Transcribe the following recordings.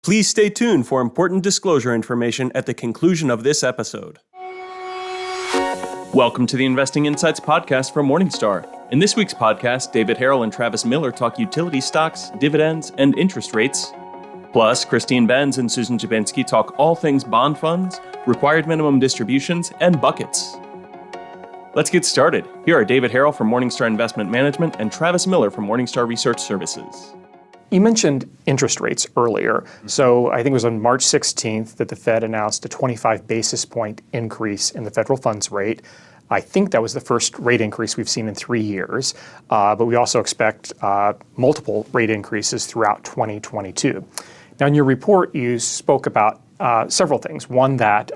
Please stay tuned for important disclosure information at the conclusion of this episode. Welcome to the Investing Insights podcast from Morningstar. In this week's podcast, David Harrell and Travis Miller talk utility stocks, dividends, and interest rates. Plus, Benz and Susan Dziubinski talk all things bond funds, required minimum distributions, and buckets. Let's get started. Here are David Harrell from Morningstar Investment Management and Travis Miller from Morningstar Research Services. You mentioned interest rates earlier. So I think it was on March 16th that the Fed announced a 25 basis point increase in the federal funds rate. I think that was the first rate increase we've seen in 3 years, but we also expect multiple rate increases throughout 2022. Now in your report, you spoke about several things. One, that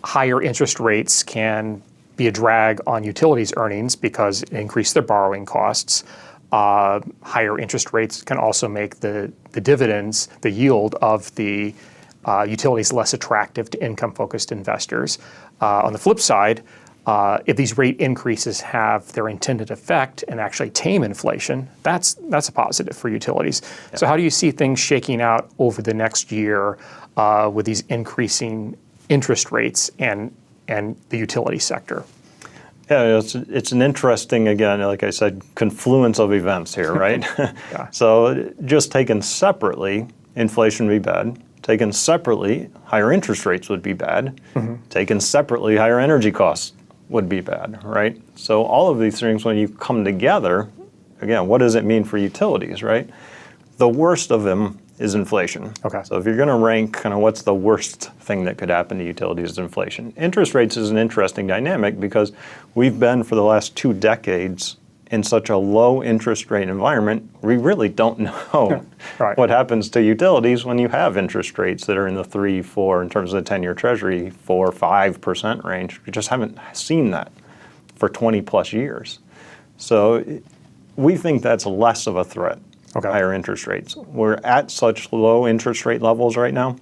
higher interest rates can be a drag on utilities earnings because it increased their borrowing costs. Higher interest rates can also make the dividends, the yield of the utilities less attractive to income-focused investors. On the flip side, if these rate increases have their intended effect and actually tame inflation, that's a positive for utilities. Yeah. So how do you see things shaking out over the next year with these increasing interest rates and the utility sector? Yeah, it's an interesting, again, like I said, confluence of events here, right? Yeah. So just taken separately, inflation would be bad. Taken separately, higher interest rates would be bad. Mm-hmm. Taken separately, higher energy costs would be bad, right? So all of these things, when you come together, again, what does it mean for utilities, right? The worst of them is inflation. Okay. So if you're going to rank kind of what's the worst thing that could happen to utilities is inflation. Interest rates is an interesting dynamic because we've been for the last 2 decades in such a low interest rate environment, we really don't know Right. what happens to utilities when you have interest rates that are in the 3, 4, in terms of the 10-year treasury, 4, 5% range. We just haven't seen that for 20 plus years. So we think that's less of a threat. Okay. Higher interest rates. We're at such low interest rate levels right now.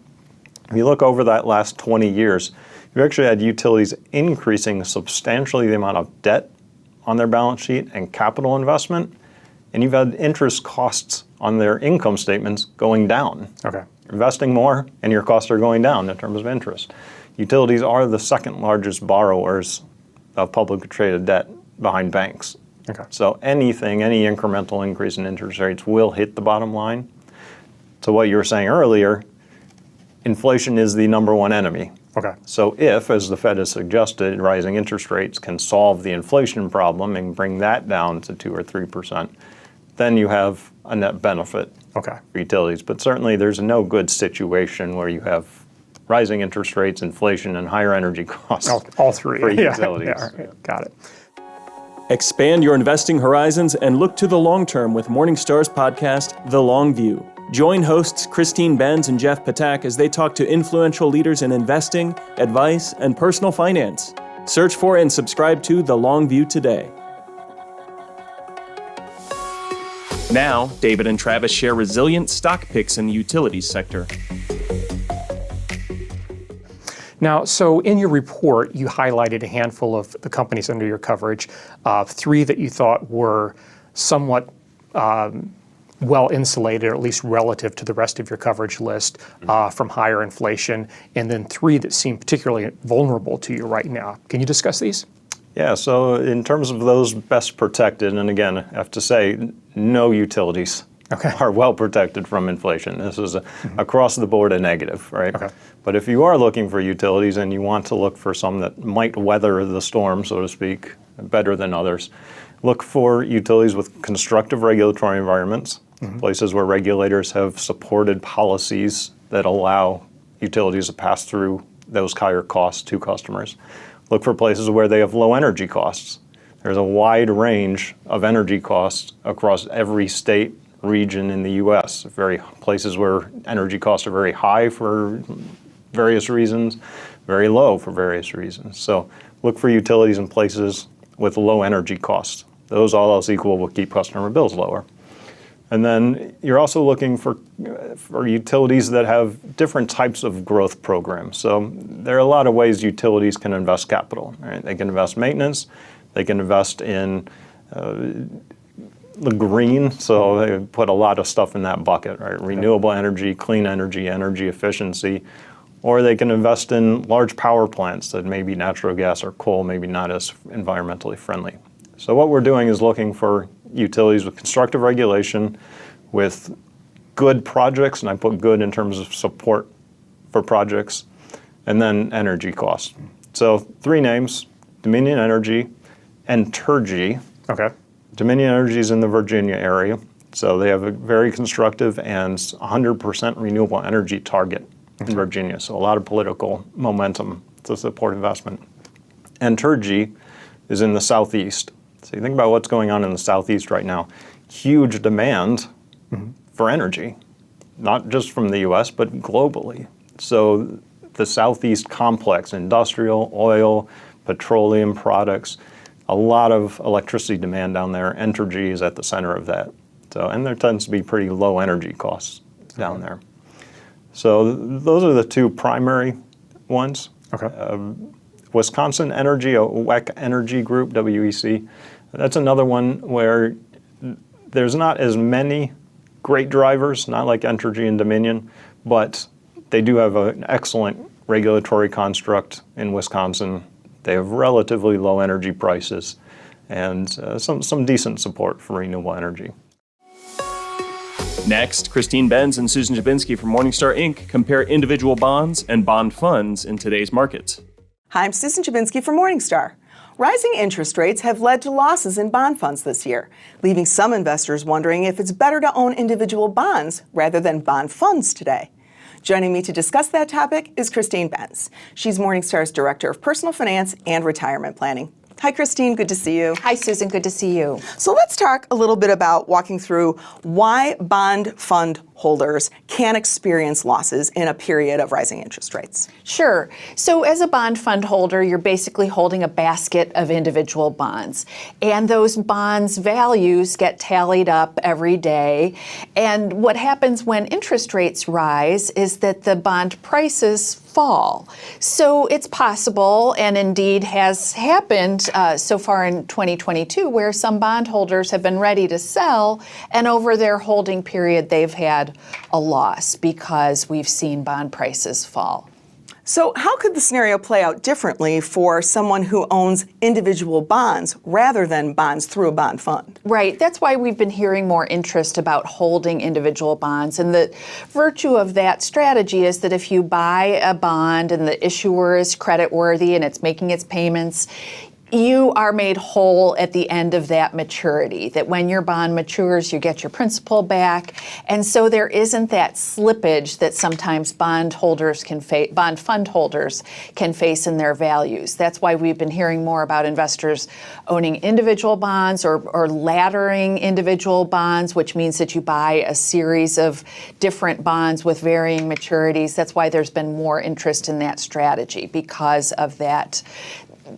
If you look over that last 20 years, you actually had utilities increasing substantially the amount of debt on their balance sheet and capital investment, and you've had interest costs on their income statements going down. Okay. You're investing more and your costs are going down in terms of interest. Utilities are the second largest borrowers of publicly traded debt behind banks. Okay. So any incremental increase in interest rates will hit the bottom line. To what you were saying earlier, inflation is the number one enemy. Okay. So if, as the Fed has suggested, rising interest rates can solve the inflation problem and bring that down to 2 or 3%, then you have a net benefit Okay. for utilities. But certainly there's no good situation where you have rising interest rates, inflation, and higher energy costs. All three. For utilities. Yeah. Right. Got it. Expand your investing horizons and look to the long term with Morningstar's podcast, The Long View. Join hosts Benz and Jeff Patak as they talk to influential leaders in investing, advice, and personal finance. Search for and subscribe to The Long View today. Now, David and Travis share resilient stock picks in the utilities sector. Now, so in your report, you highlighted a handful of the companies under your coverage, 3 that you thought were somewhat well insulated, or at least relative to the rest of your coverage list from higher inflation, and then 3 that seem particularly vulnerable to you right now. Can you discuss these? Yeah, so in terms of those best protected, and again, I have to say, no utilities are well protected from inflation. This is across the board a negative, right? Okay. But if you are looking for utilities and you want to look for some that might weather the storm, so to speak, better than others, look for utilities with constructive regulatory environments, places where regulators have supported policies that allow utilities to pass through those higher costs to customers. Look for places where they have low energy costs. There's a wide range of energy costs across every state, region in the U.S. Places where energy costs are very high for various reasons, very low for various reasons. So look for utilities in places with low energy costs. Those, all else equal, will keep customer bills lower. And then you're also looking for utilities that have different types of growth programs. So there are a lot of ways utilities can invest capital. Right? They can invest maintenance. They can invest in the green, so they put a lot of stuff in that bucket, right? Renewable energy, clean energy, energy efficiency, or they can invest in large power plants that may be natural gas or coal, maybe not as environmentally friendly. So what we're doing is looking for utilities with constructive regulation, with good projects, and I put good in terms of support for projects, and then energy costs. So 3 names: Dominion Energy, Entergy. Okay. Dominion Energy is in the Virginia area, so they have a very constructive and 100% renewable energy target in Virginia, so a lot of political momentum to support investment. Entergy is in the Southeast. So you think about what's going on in the Southeast right now. Huge demand for energy, not just from the US, but globally. So the Southeast complex, industrial, oil, petroleum products, a lot of electricity demand down there. Entergy is at the center of that. So, and there tends to be pretty low energy costs down there. So those are the 2 primary ones. Okay. Wisconsin Energy, a WEC Energy Group, WEC, that's another one where there's not as many great drivers, not like Entergy and Dominion, but they do have an excellent regulatory construct in Wisconsin. They have relatively low energy prices and some decent support for renewable energy. Next, Christine Benz and Susan Dziubinski from Morningstar Inc. compare individual bonds and bond funds in today's market. Hi, I'm Susan Dziubinski from Morningstar. Rising interest rates have led to losses in bond funds this year, leaving some investors wondering if it's better to own individual bonds rather than bond funds today. Joining me to discuss that topic is Christine Benz. She's Morningstar's Director of Personal Finance and Retirement Planning. Hi, Christine. Good to see you. Hi, Susan. Good to see you. So let's talk a little bit about walking through why bond fund holders can experience losses in a period of rising interest rates. Sure. So as a bond fund holder, you're basically holding a basket of individual bonds. And those bonds' values get tallied up every day. And what happens when interest rates rise is that the bond prices fall. So it's possible, and indeed has happened so far in 2022, where some bondholders have been ready to sell, and over their holding period, they've had a loss because we've seen bond prices fall. So how could the scenario play out differently for someone who owns individual bonds rather than bonds through a bond fund? Right. That's why we've been hearing more interest about holding individual bonds. And the virtue of that strategy is that if you buy a bond and the issuer is creditworthy and it's making its payments, you are made whole at the end of that maturity, that when your bond matures, you get your principal back. And so there isn't that slippage that sometimes bond fund holders can face in their values. That's why we've been hearing more about investors owning individual bonds or laddering individual bonds, which means that you buy a series of different bonds with varying maturities. That's why there's been more interest in that strategy, because of that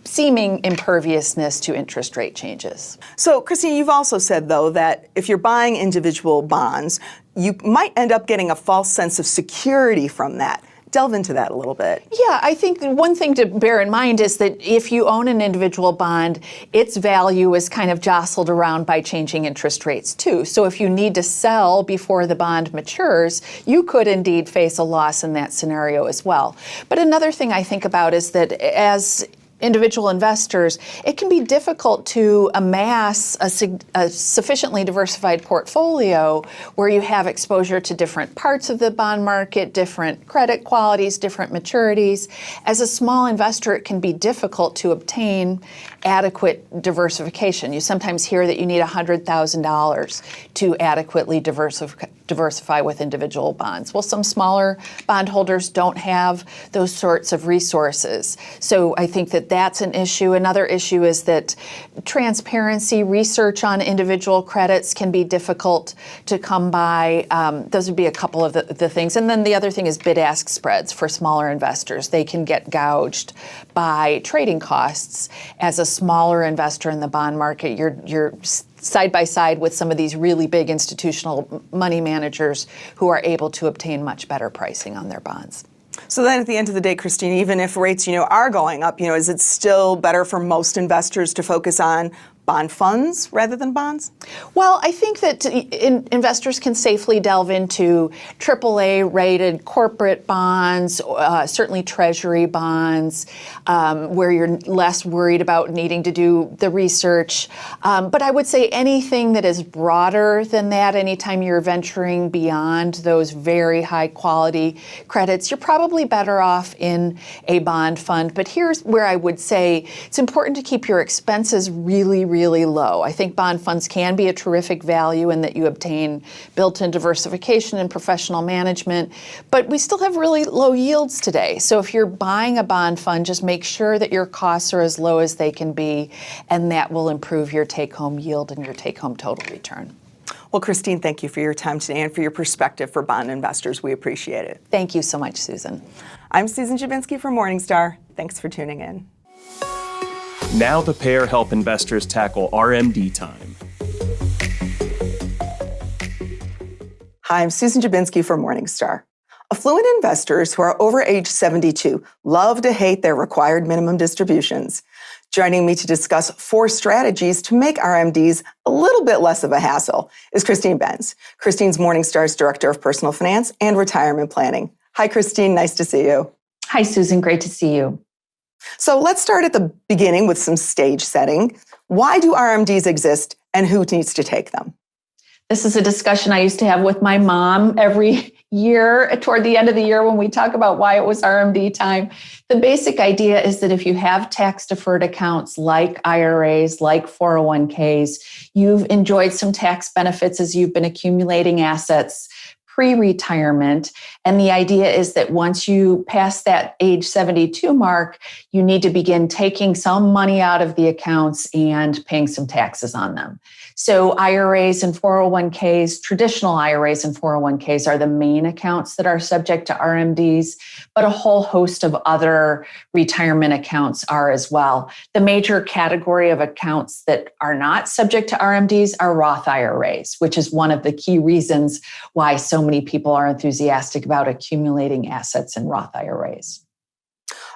seeming imperviousness to interest rate changes. So, Christine, you've also said, though, that if you're buying individual bonds, you might end up getting a false sense of security from that. Delve into that a little bit. Yeah, I think one thing to bear in mind is that if you own an individual bond, its value is kind of jostled around by changing interest rates too. So if you need to sell before the bond matures, you could indeed face a loss in that scenario as well. But another thing I think about is that as individual investors, it can be difficult to amass a sufficiently diversified portfolio where you have exposure to different parts of the bond market, different credit qualities, different maturities. As a small investor, it can be difficult to obtain adequate diversification. You sometimes hear that you need $100,000 to adequately diversify with individual bonds. Well, some smaller bondholders don't have those sorts of resources. So I think that that's an issue. Another issue is that transparency, research on individual credits can be difficult to come by. Those would be a couple of the things. And then the other thing is bid-ask spreads for smaller investors. They can get gouged by trading costs. As a smaller investor in the bond market, you're side by side with some of these really big institutional money managers who are able to obtain much better pricing on their bonds. So then at the end of the day, Christine, even if rates, are going up, is it still better for most investors to focus on bond funds rather than bonds? Well, I think that investors can safely delve into AAA rated corporate bonds, certainly treasury bonds, where you're less worried about needing to do the research. But I would say anything that is broader than that, anytime you're venturing beyond those very high quality credits, you're probably better off in a bond fund. But here's where I would say it's important to keep your expenses really, really low. I think bond funds can be a terrific value in that you obtain built-in diversification and professional management, but we still have really low yields today. So if you're buying a bond fund, just make sure that your costs are as low as they can be, and that will improve your take-home yield and your take-home total return. Well, Christine, thank you for your time today and for your perspective for bond investors. We appreciate it. Thank you so much, Susan. I'm Susan Dziubinski for Morningstar. Thanks for tuning in. Now the pair help investors tackle RMD time. Hi, I'm Susan Dziubinski for Morningstar. Affluent investors who are over age 72 love to hate their required minimum distributions. Joining me to discuss 4 strategies to make RMDs a little bit less of a hassle is Christine Benz. Christine's Morningstar's Director of Personal Finance and Retirement Planning. Hi, Christine. Nice to see you. Hi, Susan. Great to see you. So let's start at the beginning with some stage setting. Why do RMDs exist and who needs to take them? This is a discussion I used to have with my mom every year toward the end of the year when we talk about why it was RMD time. The basic idea is that if you have tax deferred accounts like IRAs, like 401ks, you've enjoyed some tax benefits as you've been accumulating assets pre-retirement. And the idea is that once you pass that age 72 mark, you need to begin taking some money out of the accounts and paying some taxes on them. So IRAs and 401ks, traditional IRAs and 401ks are the main accounts that are subject to RMDs, but a whole host of other retirement accounts are as well. The major category of accounts that are not subject to RMDs are Roth IRAs, which is one of the key reasons why so many people are enthusiastic about accumulating assets in Roth IRAs.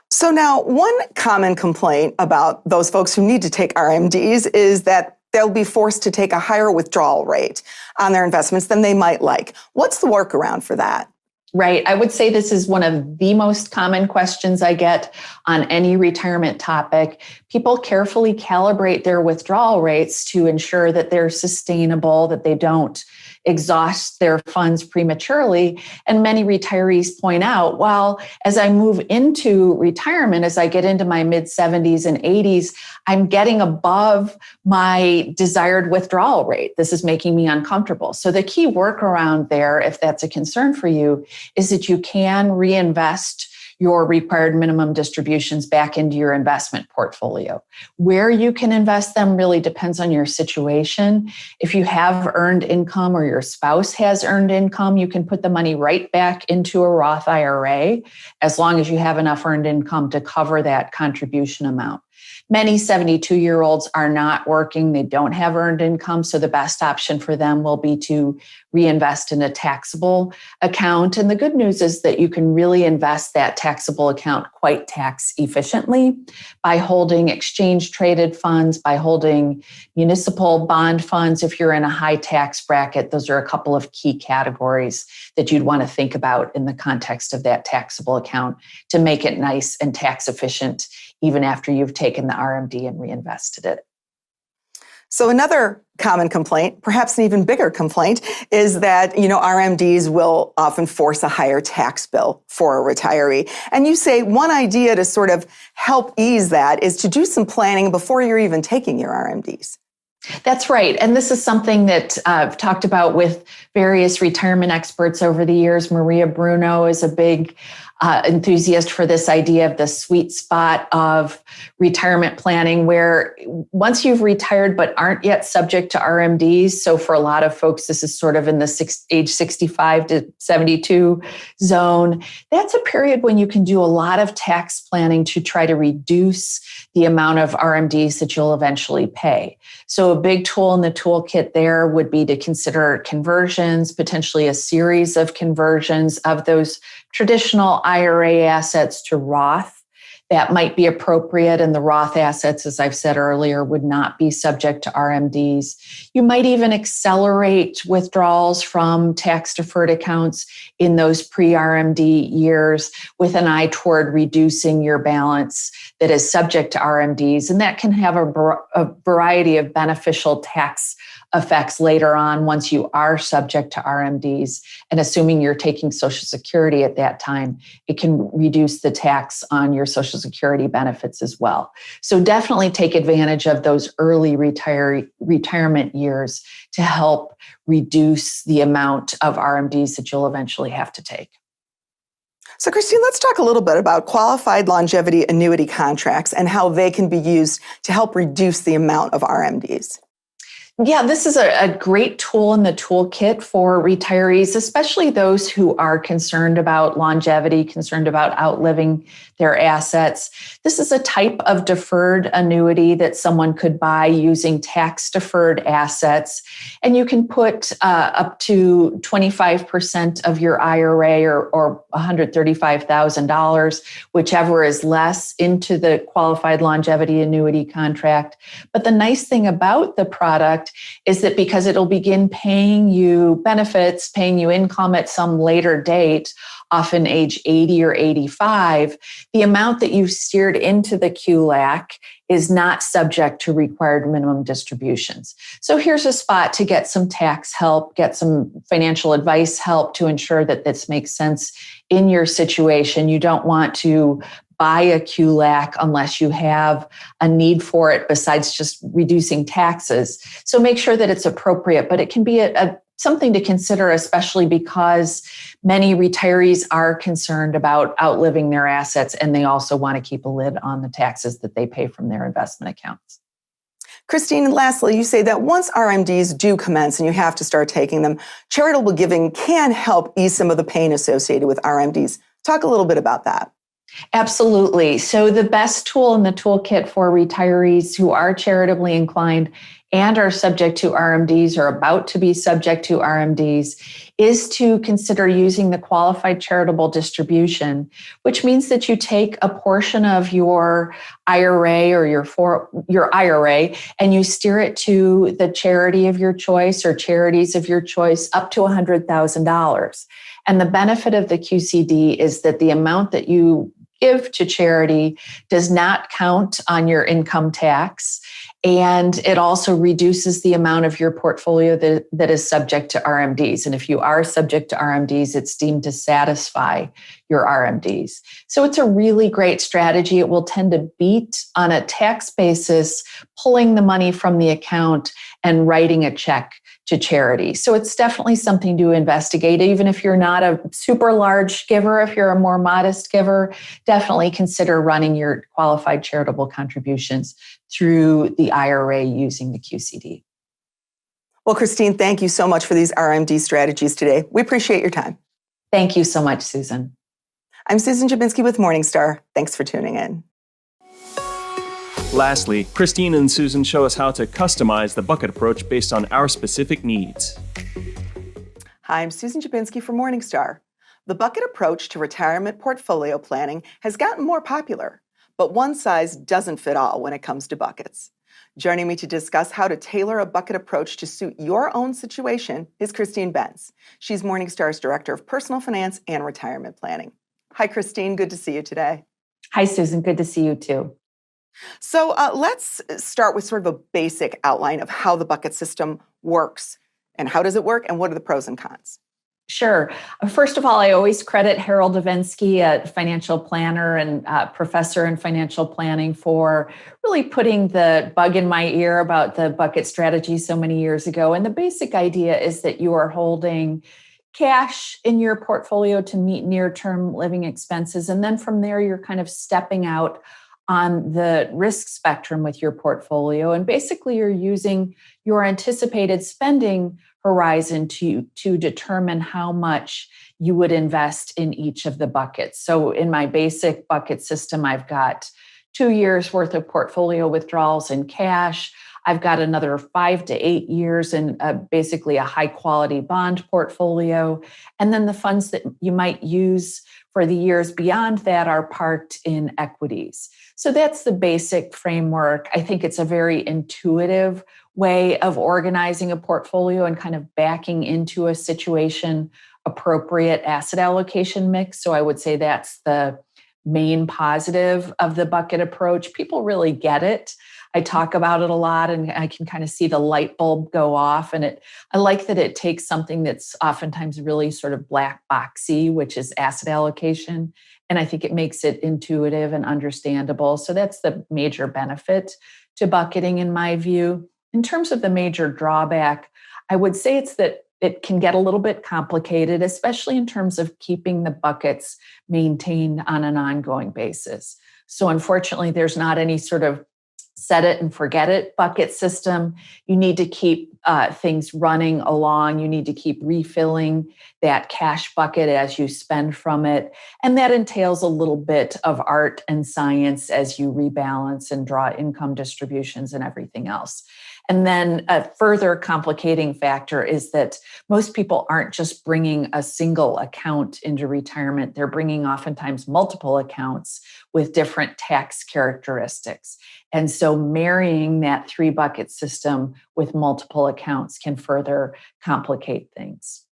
So now, one common complaint about those folks who need to take RMDs is that they'll be forced to take a higher withdrawal rate on their investments than they might like. What's the workaround for that? Right. I would say this is one of the most common questions I get on any retirement topic. People carefully calibrate their withdrawal rates to ensure that they're sustainable, that they don't exhaust their funds prematurely. And many retirees point out, well, as I move into retirement, as I get into my mid 70s and 80s, I'm getting above my desired withdrawal rate. This is making me uncomfortable. So the key workaround there, if that's a concern for you, is that you can reinvest your required minimum distributions back into your investment portfolio. Where you can invest them really depends on your situation. If you have earned income or your spouse has earned income, you can put the money right back into a Roth IRA as long as you have enough earned income to cover that contribution amount. Many 72-year-olds are not working. They don't have earned income. So the best option for them will be to reinvest in a taxable account. And the good news is that you can really invest that taxable account quite tax efficiently by holding exchange traded funds, by holding municipal bond funds. If you're in a high tax bracket, those are a couple of key categories that you'd want to think about in the context of that taxable account to make it nice and tax efficient even after you've taken the RMD and reinvested it. So another common complaint, perhaps an even bigger complaint, is that, RMDs will often force a higher tax bill for a retiree. And you say one idea to sort of help ease that is to do some planning before you're even taking your RMDs. That's right. And this is something that I've talked about with various retirement experts over the years. Maria Bruno is a big enthusiast for this idea of the sweet spot of retirement planning, where once you've retired but aren't yet subject to RMDs. So for a lot of folks, this is sort of in the age 65 to 72 zone. That's a period when you can do a lot of tax planning to try to reduce the amount of RMDs that you'll eventually pay. So a big tool in the toolkit there would be to consider conversions, potentially a series of conversions of those traditional IRA assets to Roth. that might be appropriate, and the Roth assets, as I've said earlier, would not be subject to RMDs. You might even accelerate withdrawals from tax-deferred accounts in those pre-RMD years with an eye toward reducing your balance that is subject to RMDs, and that can have a variety of beneficial tax effects later on once you are subject to RMDs. And assuming you're taking Social Security at that time, it can reduce the tax on your Social Security benefits as well. So definitely take advantage of those early retirement years to help reduce the amount of RMDs that you'll eventually have to take. So Christine, let's talk a little bit about qualified longevity annuity contracts and how they can be used to help reduce the amount of RMDs. Yeah, this is a great tool in the toolkit for retirees, especially those who are concerned about longevity, concerned about outliving their assets. This is a type of deferred annuity that someone could buy using tax-deferred assets. And you can put up to 25% of your IRA or $135,000, whichever is less, into the qualified longevity annuity contract. But the nice thing about the product is that because it'll begin paying you benefits, paying you income at some later date, often age 80 or 85, the amount that you've steered into the QLAC is not subject to required minimum distributions. So here's a spot to get some tax help, get some financial advice help to ensure that this makes sense in your situation. You don't want to buy a QLAC unless you have a need for it besides just reducing taxes. So make sure that it's appropriate, but it can be something to consider, especially because many retirees are concerned about outliving their assets, and they also want to keep a lid on the taxes that they pay from their investment accounts. Christine, lastly, you say that once RMDs do commence and you have to start taking them, charitable giving can help ease some of the pain associated with RMDs. Talk a little bit about that. Absolutely. So the best tool in the toolkit for retirees who are charitably inclined and are subject to RMDs or about to be subject to RMDs is to consider using the qualified charitable distribution, which means that you take a portion of your IRA or your IRA and you steer it to the charity of your choice or charities of your choice up to $100,000. And the benefit of the QCD is that the amount that you give to charity does not count on your income tax. And it also reduces the amount of your portfolio that is subject to RMDs. And if you are subject to RMDs, it's deemed to satisfy your RMDs. So it's a really great strategy. It will tend to beat on a tax basis, pulling the money from the account and writing a check to charity. So it's definitely something to investigate. Even if you're not a super large giver, if you're a more modest giver, definitely consider running your qualified charitable contributions through the IRA using the QCD. Well, Christine, thank you so much for these RMD strategies today. We appreciate your time. Thank you so much, Susan. I'm Susan Dziubinski with Morningstar. Thanks for tuning in. Lastly, Christine and Susan show us how to customize the bucket approach based on our specific needs. Hi, I'm Susan Dziubinski for Morningstar. The bucket approach to retirement portfolio planning has gotten more popular, but one size doesn't fit all when it comes to buckets. Joining me to discuss how to tailor a bucket approach to suit your own situation is Christine Benz. She's Morningstar's Director of Personal Finance and Retirement Planning. Hi, Christine. Good to see you today. Hi, Susan. Good to see you too. So let's start with sort of a basic outline of how the bucket system works and how does it work and what are the pros and cons? Sure. First of all, I always credit Harrell Travis, a financial planner and professor in financial planning, for really putting the bug in my ear about the bucket strategy so many years ago. And the basic idea is that you are holding cash in your portfolio to meet near-term living expenses. And then from there, you're kind of stepping out on the risk spectrum with your portfolio. And basically, you're using your anticipated spending horizon to determine how much you would invest in each of the buckets. So in my basic bucket system, I've got 2 years worth of portfolio withdrawals in cash. I've got another 5 to 8 years in basically a high quality bond portfolio. And then the funds that you might use for the years beyond that are parked in equities. So that's the basic framework. I think it's a very intuitive way of organizing a portfolio and kind of backing into a situation appropriate asset allocation mix. So I would say that's the main positive of the bucket approach. People really get it. I talk about it a lot and I can kind of see the light bulb go off. And I like that it takes something that's oftentimes really sort of black boxy, which is asset allocation. And I think it makes it intuitive and understandable. So that's the major benefit to bucketing in my view. In terms of the major drawback, I would say it's that it can get a little bit complicated, especially in terms of keeping the buckets maintained on an ongoing basis. So unfortunately, there's not any sort of set it and forget it bucket system. You need to keep things running along. You need to keep refilling that cash bucket as you spend from it. And that entails a little bit of art and science as you rebalance and draw income distributions and everything else. And then a further complicating factor is that most people aren't just bringing a single account into retirement. They're bringing oftentimes multiple accounts with different tax characteristics. And so marrying that 3-bucket system with multiple accounts can further complicate things.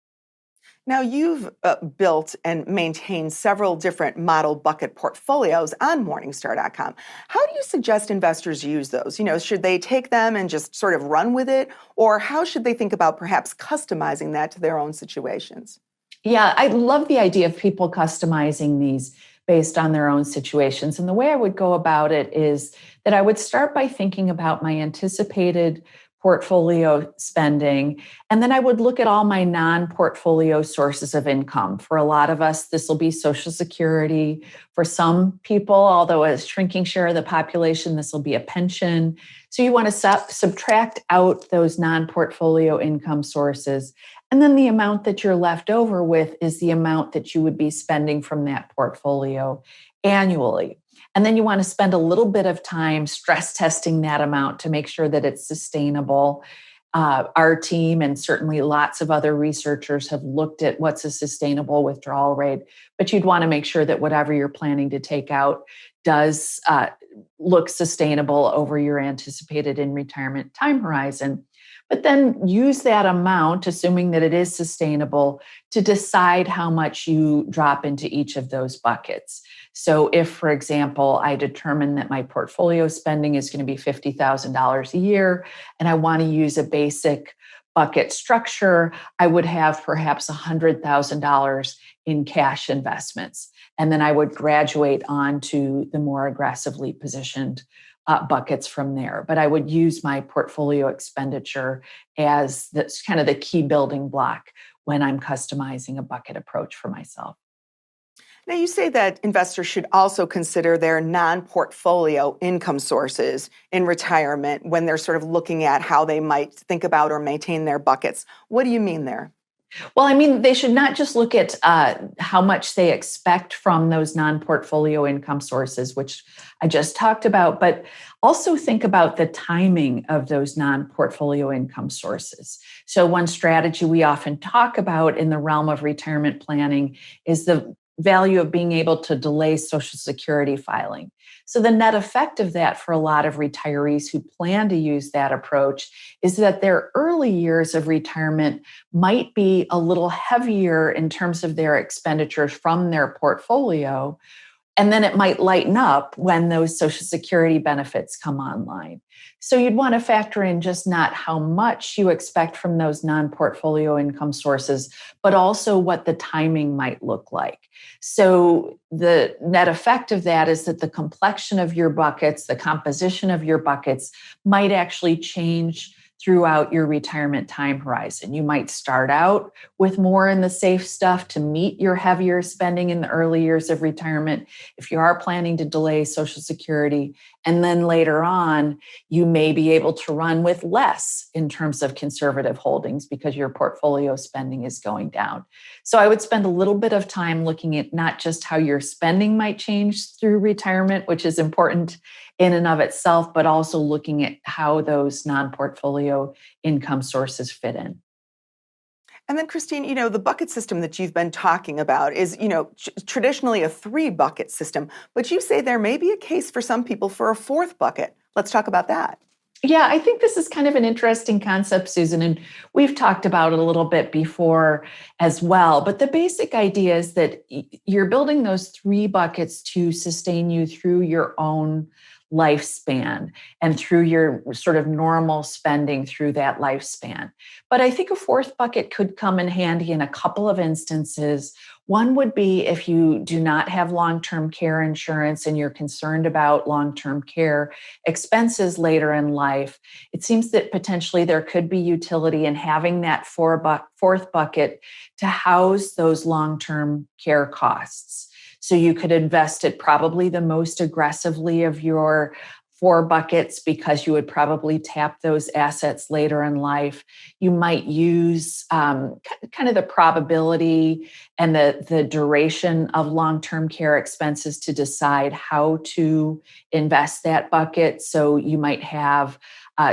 Now, you've built and maintained several different model bucket portfolios on Morningstar.com. How do you suggest investors use those? Should they take them and just sort of run with it? Or how should they think about perhaps customizing that to their own situations? Yeah, I love the idea of people customizing these based on their own situations. And the way I would go about it is that I would start by thinking about my anticipated portfolio spending. And then I would look at all my non-portfolio sources of income. For a lot of us, this will be Social Security. For some people, although a shrinking share of the population, this will be a pension. So you want to subtract out those non-portfolio income sources. And then the amount that you're left over with is the amount that you would be spending from that portfolio annually. And then you want to spend a little bit of time stress testing that amount to make sure that it's sustainable. Our team and certainly lots of other researchers have looked at what's a sustainable withdrawal rate, but you'd want to make sure that whatever you're planning to take out does look sustainable over your anticipated in retirement time horizon. But then use that amount, assuming that it is sustainable, to decide how much you drop into each of those buckets. So if, for example, I determine that my portfolio spending is going to be $50,000 a year, and I want to use a basic bucket structure, I would have perhaps $100,000 in cash investments. And then I would graduate on to the more aggressively positioned buckets from there. But I would use my portfolio expenditure as that's kind of the key building block when I'm customizing a bucket approach for myself. Now, you say that investors should also consider their non-portfolio income sources in retirement when they're sort of looking at how they might think about or maintain their buckets. What do you mean there? Well, I mean, they should not just look at how much they expect from those non-portfolio income sources, which I just talked about, but also think about the timing of those non-portfolio income sources. So one strategy we often talk about in the realm of retirement planning is the value of being able to delay Social Security filing. So the net effect of that for a lot of retirees who plan to use that approach is that their early years of retirement might be a little heavier in terms of their expenditures from their portfolio. And then it might lighten up when those Social Security benefits come online. So you'd want to factor in just not how much you expect from those non-portfolio income sources, but also what the timing might look like. So the net effect of that is that the complexion of your buckets, the composition of your buckets might actually change throughout your retirement time horizon. You might start out with more in the safe stuff to meet your heavier spending in the early years of retirement if you are planning to delay Social Security. And then later on, you may be able to run with less in terms of conservative holdings because your portfolio spending is going down. So I would spend a little bit of time looking at not just how your spending might change through retirement, which is important in and of itself, but also looking at how those non-portfolio income sources fit in. And then, Christine, the bucket system that you've been talking about is, traditionally a 3-bucket system, but you say there may be a case for some people for a 4th bucket. Let's talk about that. Yeah, I think this is kind of an interesting concept, Susan, and we've talked about it a little bit before as well. But the basic idea is that you're building those 3 buckets to sustain you through your own lifespan and through your sort of normal spending through that lifespan. But I think a 4th bucket could come in handy in a couple of instances. One would be if you do not have long-term care insurance and you're concerned about long-term care expenses later in life. It seems that potentially there could be utility in having that 4th bucket to house those long-term care costs. So you could invest it probably the most aggressively of your 4 buckets because you would probably tap those assets later in life. You might use kind of the probability and the duration of long-term care expenses to decide how to invest that bucket. So you might have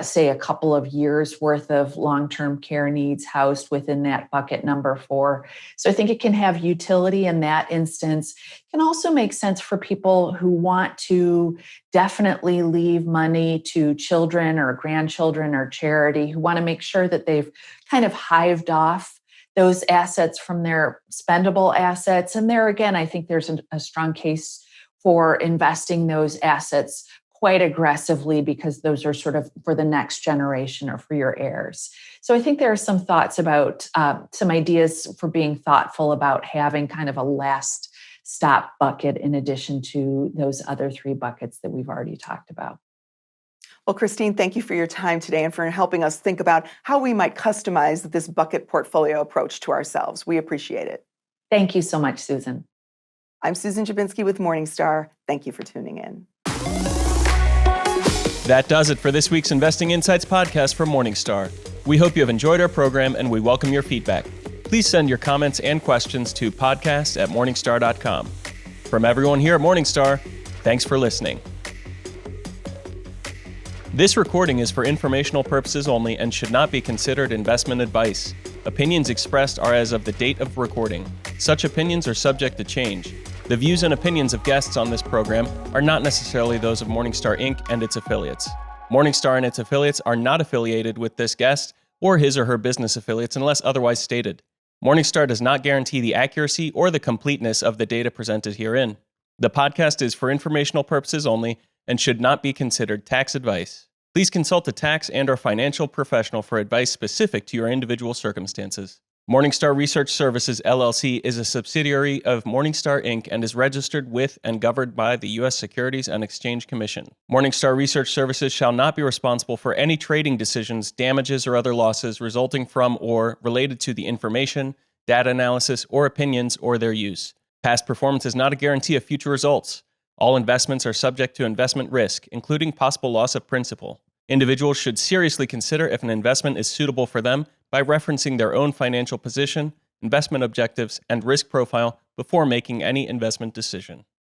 say a couple of years worth of long-term care needs housed within that bucket number 4. So I think it can have utility in that instance. It can also make sense for people who want to definitely leave money to children or grandchildren or charity, who want to make sure that they've kind of hived off those assets from their spendable assets. And there again, I think there's a strong case for investing those assets quite aggressively because those are sort of for the next generation or for your heirs. So I think there are some thoughts about some ideas for being thoughtful about having kind of a last stop bucket in addition to those other 3 buckets that we've already talked about. Well, Christine, thank you for your time today and for helping us think about how we might customize this bucket portfolio approach to ourselves. We appreciate it. Thank you so much, Susan. I'm Susan Dziubinski with Morningstar. Thank you for tuning in. That does it for this week's Investing Insights podcast from Morningstar. We hope you have enjoyed our program and we welcome your feedback. Please send your comments and questions to podcast@morningstar.com. From everyone here at Morningstar, thanks for listening. This recording is for informational purposes only and should not be considered investment advice. Opinions expressed are as of the date of recording. Such opinions are subject to change. The views and opinions of guests on this program are not necessarily those of Morningstar Inc. and its affiliates. Morningstar and its affiliates are not affiliated with this guest or his or her business affiliates unless otherwise stated. Morningstar does not guarantee the accuracy or the completeness of the data presented herein. The podcast is for informational purposes only and should not be considered tax advice. Please consult a tax and/or financial professional for advice specific to your individual circumstances. Morningstar Research Services, LLC is a subsidiary of Morningstar, Inc. and is registered with and governed by the U.S. Securities and Exchange Commission. Morningstar Research Services shall not be responsible for any trading decisions, damages, or other losses resulting from or related to the information, data analysis, or opinions or their use. Past performance is not a guarantee of future results. All investments are subject to investment risk, including possible loss of principal. Individuals should seriously consider if an investment is suitable for them by referencing their own financial position, investment objectives, and risk profile before making any investment decision.